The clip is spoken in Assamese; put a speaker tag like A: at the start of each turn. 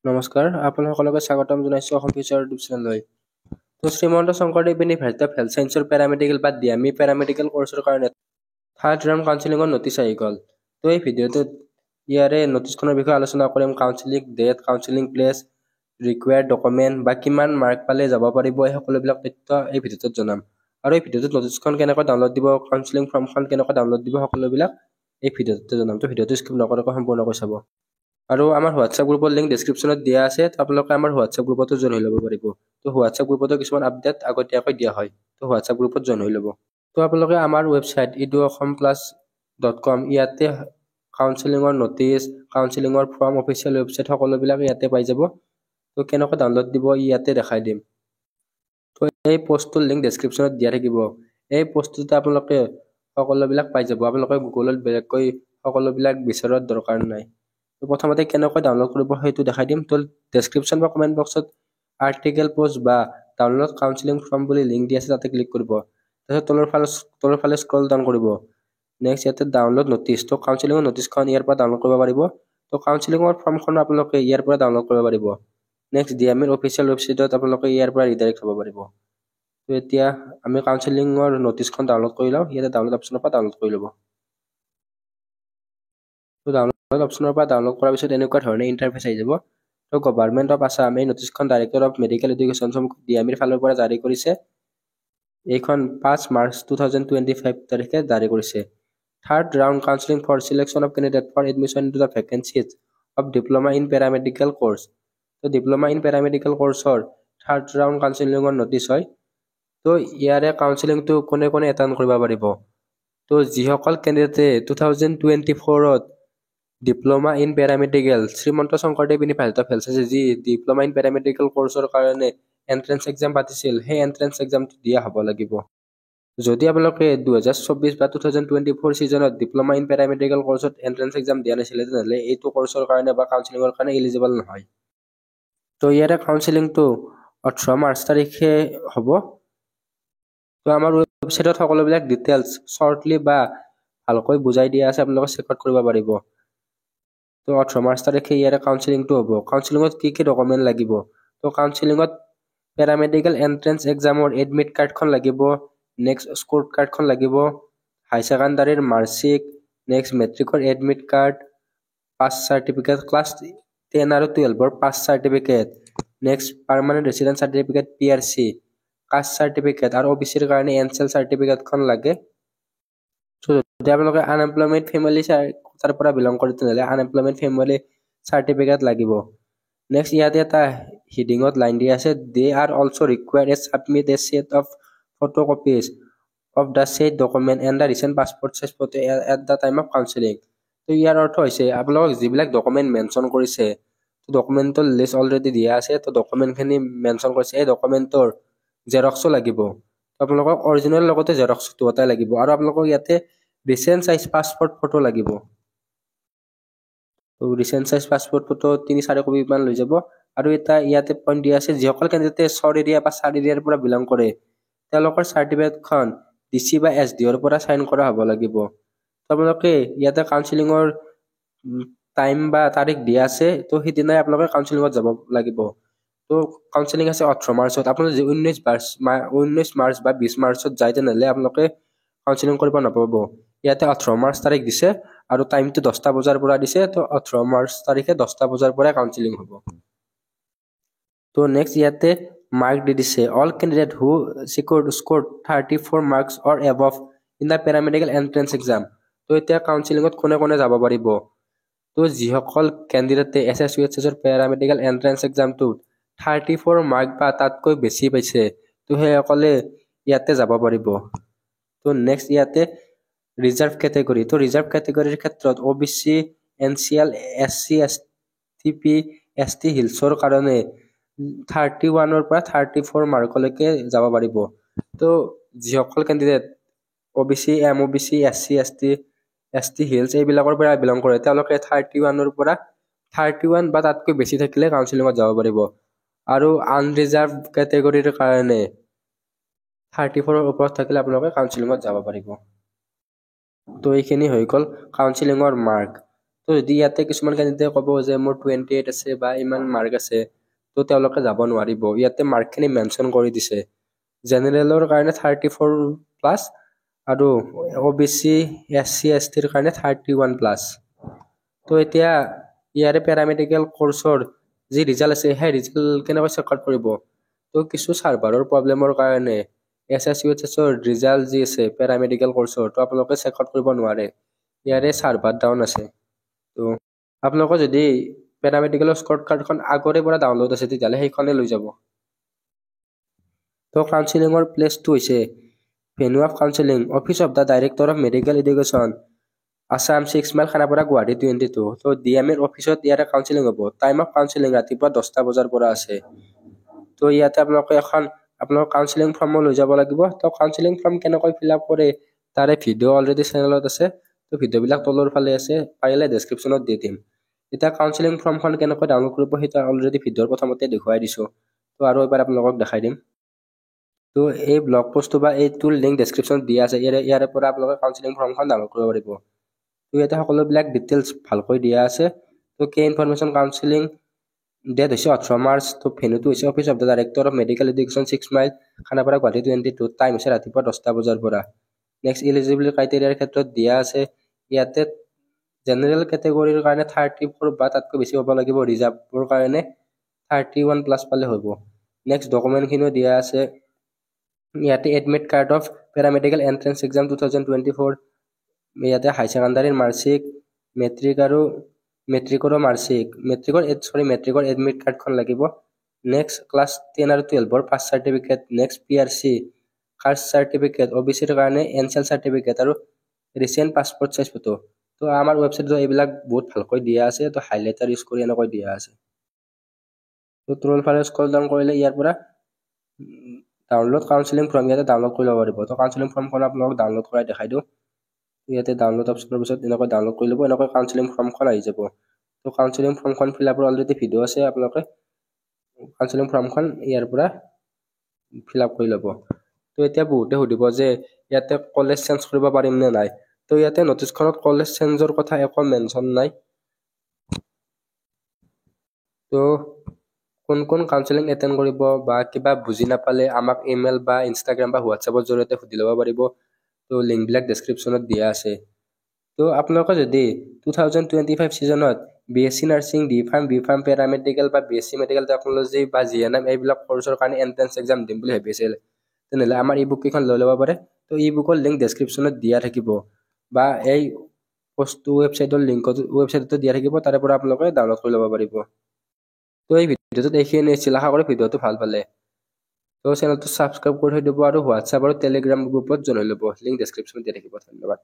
A: নমস্কাৰ আপোনালোকক স্বাগতম জনাইছো অসম ফিউচাৰ ইউটিউব চেনেললৈ। তো Srimanta Sankardev university of health ছায়েন্সৰ পেৰামেডিকেল বাদ দি আমি পেৰামেডিকেল কৰ্চৰ কাৰণে থাৰ্ড ৰাউণ্ড কাউন্সিলিঙৰ নটিচ আহি গ'ল। তো এই ভিডিঅ'টোত ইয়াৰে নটিচখনৰ বিষয়ে আলোচনা কৰিম। Counselling date, counselling place, required document বা কিমান মাৰ্ক পালে যাব পাৰিব, এই সকলোবিলাক তথ্য এই ভিডিঅ'টোত জনাম। আৰু এই ভিডিঅ'টোত নটিচখন কেনেকৈ ডাউনলোড দিব, কাউন্সিলিং ফৰ্মখন কেনেকৈ ডাউনলোড দিব, সকলোবিলাক এই ভিডিঅ'টোতে জনাম। তো ভিডিঅ'টো স্কিপ নকৰাকৈ সম্পূৰ্ণকৈ চাব। আৰু আমাৰ হোৱাটছএপ গ্ৰুপৰ লিংক ডেছক্ৰিপশ্যনত দিয়া আছে। তো আপোনালোকে আমাৰ হোৱাটছএপ গ্ৰুপতো জইন হৈ ল'ব পাৰিব। তো হোৱাটছএপ গ্ৰুপতো কিছুমান আপডেট আগতীয়াকৈ দিয়া হয়। তো হোৱাটছএপ গ্ৰুপত জইন হৈ ল'ব। তো আপোনালোকে আমাৰ ৱেবছাইট eduasamplus.com ইয়াতে কাউন্সিলিঙৰ নটিচ, কাউন্সিলিঙৰ ফৰ্ম, অফিচিয়েল ৱেবছাইট সকলোবিলাক ইয়াতে পাই যাব। তো কেনেকৈ ডাউনলোড দিব ইয়াতে দেখাই দিম। তো এই পোষ্টটোৰ লিংক ডেছক্ৰিপশ্যনত দিয়া থাকিব। এই পোষ্টটোতে আপোনালোকে সকলোবিলাক পাই যাব। আপোনালোকে গুগলত বেলেগকৈ সকলোবিলাক বিচৰাৰ দৰকাৰ নাই। তো প্ৰথমতে কেনেকৈ ডাউনলোড কৰিব সেইটো দেখাই দিম। তো ডেছক্ৰিপশ্যন বা কমেণ্ট বক্সত আৰ্টিকেল পোষ্ট বা ডাউনলোড কাউন্সিলিং ফৰ্ম বুলি লিংক দি আছে, তাতে ক্লিক কৰিব। তাৰপিছত তলৰ ফালে স্ক্ৰল ডাউন কৰিব। নেক্সট ইয়াতে ডাউনলোড নটিচ। তো কাউন্সিলিঙৰ নটিচখন ইয়াৰ পৰা ডাউনলোড কৰিব পাৰিব। তো কাউন্সিলিঙৰ ফৰ্মখন আপোনালোকে ইয়াৰ পৰা ডাউনলোড কৰিব পাৰিব। নেক্সট ডিএমইৰ অফিচিয়েল ৱেবছাইটত আপোনালোকে ইয়াৰ পৰা ৰিডাইৰেক্ট হ'ব পাৰিব। তো এতিয়া আমি কাউন্সিলিঙৰ নটিচখন ডাউনলোড কৰি লওঁ। ইয়াতে ডাউনলোড অপশ্যনৰ পৰা ডাউনলোড কৰি ল'ব। তো ডাউনলোড অপশ্যনৰ পৰা ডাউনলোড কৰাৰ পিছত এনেকুৱা ধৰণে ইণ্টাৰফেচ আহি যাব। তো গভৰ্ণমেণ্ট অফ আছাম এই নটিচখন ডাইৰেক্টৰ অফ মেডিকেল এডুকেশ্যন ডিএমইৰ ফালৰ পৰা জাৰি কৰিছে। এইখন 5 মাৰ্চ 2025 তাৰিখে জাৰি কৰিছে। Third round counselling for selection of candidate for admission into the vacancies of diploma in paramedical course. তো ডিপ্ল'মা ইন পেৰামেডিকেল কোৰ্চৰ থাৰ্ড ৰাউণ্ড কাউন্সিলিঙৰ নটিচ হয়। তো ইয়াৰে কাউন্সিলিংটো কোনে কোনে এটেণ্ড কৰিব পাৰিব। তো যিসকল কেণ্ডিডেটে 2024ত diploma in paramedical Srimanta Sankardev university of health sciences যি ডিপ্ল'মা ইন পেৰামেডিকেল কোৰ্চৰ কাৰণে এণ্ট্ৰেন্স এক্সাম পাতিছিল, সেই এণ্ট্ৰেন্স এক্সামটো দিয়া হ'ব লাগিব। যদি আপোনালোকে 2024 বা 2024 ছিজনত ডিপ্ল'মা ইন পেৰামেডিকেল কোৰ্চত এণ্ট্ৰেন্স এক্সাম দিয়া নাছিলে, তেনেহ'লে এইটো কোৰ্চৰ কাৰণে বা কাউন্সিলিঙৰ কাৰণে এলিজিবল নহয়। তো ইয়াৰে কাউন্সিলিংটো 18 মাৰ্চ তাৰিখে হ'ব। তো আমাৰ ৱেবছাইটত সকলোবিলাক ডিটেইলছ শ্বৰ্টলি বা ভালকৈ বুজাই দিয়া আছে, আপোনালোকে চেক আউট কৰিব পাৰিব। তো 18 মাৰ্চ তাৰিখে ইয়াৰে কাউন্সিলিংটো হ'ব। কাউন্সিলিঙত কি কি ডকুমেণ্ট লাগিব? তো কাউন্সিলিঙত পেৰামেডিকেল এণ্ট্ৰেন্স এক্সামৰ এডমিট কাৰ্ডখন লাগিব, নেক্সট স্ক'ৰ কাৰ্ডখন লাগিব, হাই ছেকেণ্ডাৰীৰ মাৰ্কশ্বিট, নেক্সট মেট্ৰিকৰ admit card, pass certificate, class 10 আৰু 12ৰ pass certificate, next permanent residence certificate PRC, caste certificate আৰু OBCৰ কাৰণে এনচেল চাৰ্টিফিকেটখন লাগে। যদি আপোনালোকে আনএমপ্লয়মেণ্ট ফেমিলি তাৰ পৰা বিলং কৰে, তেনেহ'লে আনএমপ্লয়মেণ্ট ফেমিলি চাৰ্টিফিকেট লাগিব। নেক্সট ইয়াতে এটা হিডিঙত লাইন দিয়া আছে, they are also' required a submit a set of photocopies of the set document and the recent passport size photo at the time of counselling. তো ইয়াৰ অৰ্থ হৈছে আপোনালোকক যিবিলাক ডকুমেণ্ট মেনশ্যন কৰিছে, ডকুমেণ্টৰ লিষ্ট অলৰেডি দিয়া আছে। তো ডকুমেণ্টখিনি মেনশ্যন কৰিছে, এই ডকুমেণ্টৰ জেৰক্সো লাগিব। আপোনালোকক অৰিজিনেল লগতে জেৰক্স দুয়োটাই লাগিব। আৰু আপোনালোকক ইয়াতে ৰিচেণ্ট চাইজ পাছপৰ্ট ফটো লাগিব। তো ৰিচেণ্ট চাইজ পাছপৰ্ট ফটো 3-4 কপিমান লৈ যাব। আৰু এটা ইয়াতে পইণ্ট দিয়া আছে, যিসকল কেণ্ডিডেটে 4 এৰিয়া বা 4 এৰিয়াৰ পৰা বিলং কৰে, তেওঁলোকৰ চাৰ্টিফিকেটখন DC বা SDOৰ পৰা চাইন কৰা হ'ব লাগিব। তো আপোনালোকে ইয়াতে কাউন্সিলিঙৰ টাইম বা তাৰিখ দিয়া আছে, তো সেইদিনাই আপোনালোকে কাউন্সিলিঙত যাব লাগিব। তো কাউন্সিলিং আছে 18 মাৰ্চত। আপোনালোকে 19 মাৰ্চ বা 20 মাৰ্চত যায়, তেনেহ'লে আপোনালোকে কাউন্সিলিং কৰিব নাপাব। ইয়াতে 18 মাৰ্চ তাৰিখ দিছে আৰু টাইমটো 10টা বজাৰ পৰা দিছে। তো 18 মাৰ্চ তাৰিখে 10টা বজাৰ পৰা কাউন্সিলিং হ'ব। তো নেক্সট ইয়াতে মাৰ্ক দি দিছে, all candidate who scored 34 marks or above in the paramedical entrance exam. তো এতিয়া কাউন্সিলিঙত কোনে কোনে যাব পাৰিব? তো যিসকল কেণ্ডিডেটে SSUHSৰ পেৰামেডিকেল এণ্ট্ৰেন্স এক্সামটোত 34 মাৰ্ক বা তাতকৈ বেছি পাইছে, তো সেইসকলে ইয়াতে যাব পাৰিব। তো নেক্সট ইয়াতে ৰিজাৰ্ভ কেটেগৰী। তো ৰিজাৰ্ভ কেটেগৰীৰ ক্ষেত্ৰত OBC, NCL, SC, STP, ST হিলছৰ কাৰণে 31ৰ পৰা 34 মাৰ্কলৈকে যাব পাৰিব। তো যিসকল candidate OBC, MOBC, SC, ST, ST hills এইবিলাকৰ পৰা বিলং কৰে, তেওঁলোকে 31ৰ পৰা 31 বা তাতকৈ বেছি থাকিলে কাউন্সিলিঙত যাব পাৰিব। আৰু আনৰিজাৰ্ভ কেটেগৰীৰ কাৰণে 34ৰ ওপৰত থাকিলে আপোনালোকে কাউন্সিলিঙত যাব পাৰিব। তো এইখিনি হৈ গ'ল কাউন্সিলিঙৰ মাৰ্ক। তো যদি ইয়াতে কিছুমান কেণ্ডিডেটে ক'ব যে মোৰ 28 আছে বা ইমান মাৰ্ক আছে, তো তেওঁলোকে যাব নোৱাৰিব। ইয়াতে মাৰ্কখিনি মেনশ্যন কৰি দিছে। জেনেৰেলৰ কাৰণে 34 প্লাছ আৰু OBC SC STৰ কাৰণে 31 প্লাছ। তো এতিয়া ইয়াৰে পেৰামেডিকেল কোৰ্চৰ যি ৰিজাল্ট আছে সেই ৰিজাল্ট কেনেকৈ চেক আউট কৰিব? তো কিছু চাৰ্ভাৰৰ প্ৰব্লেমৰ কাৰণে SSUHSৰ ৰিজাল্ট যি আছে পেৰামেডিকেল কোৰ্চৰ তো আপোনালোকে চেক আউট কৰিব নোৱাৰে। ইয়াৰে চাৰ্ভাৰ ডাউন আছে। তো আপোনালোকৰ যদি পেৰামেডিকেলৰ স্ক'ৰ কাৰ্ডখন আগৰে পৰা ডাউনলোড আছে তেতিয়াহ'লে সেইখনে লৈ যাব। তো কাউন্সিলিঙৰ প্লেচটো হৈছে venue of counselling office of the director of medical education Assam 6 mile Khanapara Guwahati 22। তো DMৰ অফিচত ইয়াৰে কাউন্সিলিং হ'ব। টাইম অফ কাউন্সিলিং ৰাতিপুৱা 10টা বজাৰ পৰা আছে। তো ইয়াতে আপোনালোকে এখন আপোনালোকৰ কাউন্সিলিং ফৰ্মো লৈ যাব লাগিব। তো কাউন্সিলিং ফৰ্ম কেনেকৈ ফিল আপ কৰে তাৰে ভিডিঅ' অলৰেডি চেনেলত আছে। তো ভিডিঅ'বিলাক তলৰ ফালে আছে, পাৰিলে ডেছক্ৰিপশ্যনত দি দিম। এতিয়া কাউন্সিলিং ফৰ্মখন কেনেকৈ ডাউনলোড কৰিব সেইটো অলৰেডি ভিডিঅ'ৰ প্ৰথমতে দেখুৱাই দিছোঁ। তো আৰু এবাৰ আপোনালোকক দেখাই দিম। তো এই ব্লগ পোষ্টটো বা এইটোৰ লিংক ডেছক্ৰিপশ্যনত দিয়া আছে। ইয়াৰে পৰা আপোনালোকে কাউন্সিলিং ফৰ্মখন ডাউনলোড কৰিব পাৰিব। তো ইয়াতে সকলোবিলাক ডিটেইলছ ভালকৈ দিয়া আছে। তো কে ইনফৰমেশ্যন কাউন্সিলিং ডেট হৈছে 18 মাৰ্চ। তো ভেন্যুটো হৈছে office of the director of medical education 6 mile Khanapara Guwahati 22। Time হৈছে ৰাতিপুৱা 10টা বজাৰ পৰা। নেক্সট এলিজিবিলিটি ক্ৰাইটেৰিয়াৰ ক্ষেত্ৰত দিয়া আছে। ইয়াতে জেনেৰেল কেটেগৰীৰ কাৰণে 34 বা তাতকৈ বেছি হ'ব লাগিব। ৰিজাৰ্ভৰ কাৰণে 31 প্লাছ পালে হ'ব। নেক্সট ডকুমেণ্টখিনিও দিয়া আছে। ইয়াতে admit card of paramedical entrance exam 2024, ইয়াতে হাই ছেকেণ্ডাৰীৰ মাৰ্কশ্বিট, মেট্ৰিকৰো মাৰ্কশ্বিট, মেট্ৰিকৰ এডমিট কাৰ্ডখন লাগিব। নেক্সট ক্লাছ 10 আৰু 12ৰ pass certificate, next PRC, caste certificate, OBCৰ কাৰণে NCL চাৰ্টিফিকেট আৰু ৰিচেণ্ট পাছপৰ্ট চাইজ ফটো। তো আমাৰ ৱেবছাইটত এইবিলাক বহুত ভালকৈ দিয়া আছে। তো হাইলাইটাৰ ইউজ কৰি এনেকৈ দিয়া আছে। তো তলৰ ফালে স্ক্ৰল ডাউন কৰিলে ইয়াৰ পৰা ডাউনলোড কাউন্সিলিং ফৰ্ম ইয়াতে ডাউনলোড কৰি ল'ব পাৰিব। তো কাউন্সিলিং ফৰ্মখন আপোনালোকক ডাউনলোড কৰাই দেখাই দিওঁ। ইয়াতে ডাউনলোড অপশ্যনৰ পিছত এনেকৈ ডাউনলোড কৰি ল'ব, এনেকৈ কাউন্সিলিং ফৰ্মখন আহি যাব। তো কাউন্সিলিং ফৰ্মখন ফিল আপৰ অলৰেডি ভিডিঅ' আছে, আপোনালোকে কাউন্সিলিং ফৰ্মখন ইয়াৰ পৰা ফিল আপ কৰি ল'ব। তো এতিয়া বহুতে সুধিব যে ইয়াতে কলেজ চেঞ্জ কৰিব পাৰিম নে নাই? তো ইয়াতে নটিচখনত কলেজ চেঞ্জৰ কথা একো মেনশ্যন নাই। তো কোন কাউন্সিলিং এটেণ্ড কৰিব বা কিবা বুজি নাপালে আমাক ইমেইল বা ইনষ্টাগ্ৰাম বা হোৱাটছএপৰ জৰিয়তে সুধি ল'ব পাৰিব। তো লিংকবিলাক ডেছক্ৰিপশ্যনত দিয়া আছে। তো আপোনালোকে যদি 2025 ছিজনত BSc নাৰ্ছিং, B.Pharm পেৰামেডিকেল বা BSc মেডিকেল টেকন'লজি বা GNM এইবিলাক কৰ্চৰ কাৰণে এণ্ট্ৰেন্স এক্সাম দিম বুলি ভাবিছিল, তেনেহ'লে আমাৰ ইবুক কেইখন লৈ ল'ব পাৰে। তো ইবুকৰ লিংক ডেছক্ৰিপশ্যনত দিয়া থাকিব বা এই ৱেবছাইটতো দিয়া থাকিব, তাৰে পৰা আপোনালোকে ডাউনলোড কৰি ল'ব পাৰিব। তো এই ভিডিঅ'টোত এইখিনি আছিল। আশা কৰি ভিডিঅ'টো ভাল পালে। তো চেনেলটো ছাবস্ক্ৰাইব কৰি থৈ দিব আৰু হোৱাটছএপ আৰু টেলিগ্ৰাম গ্ৰুপত জনাই ল'ব। লিংক ডেছক্ৰিপশ্যনত দিয়া থাকিব। ধন্যবাদ।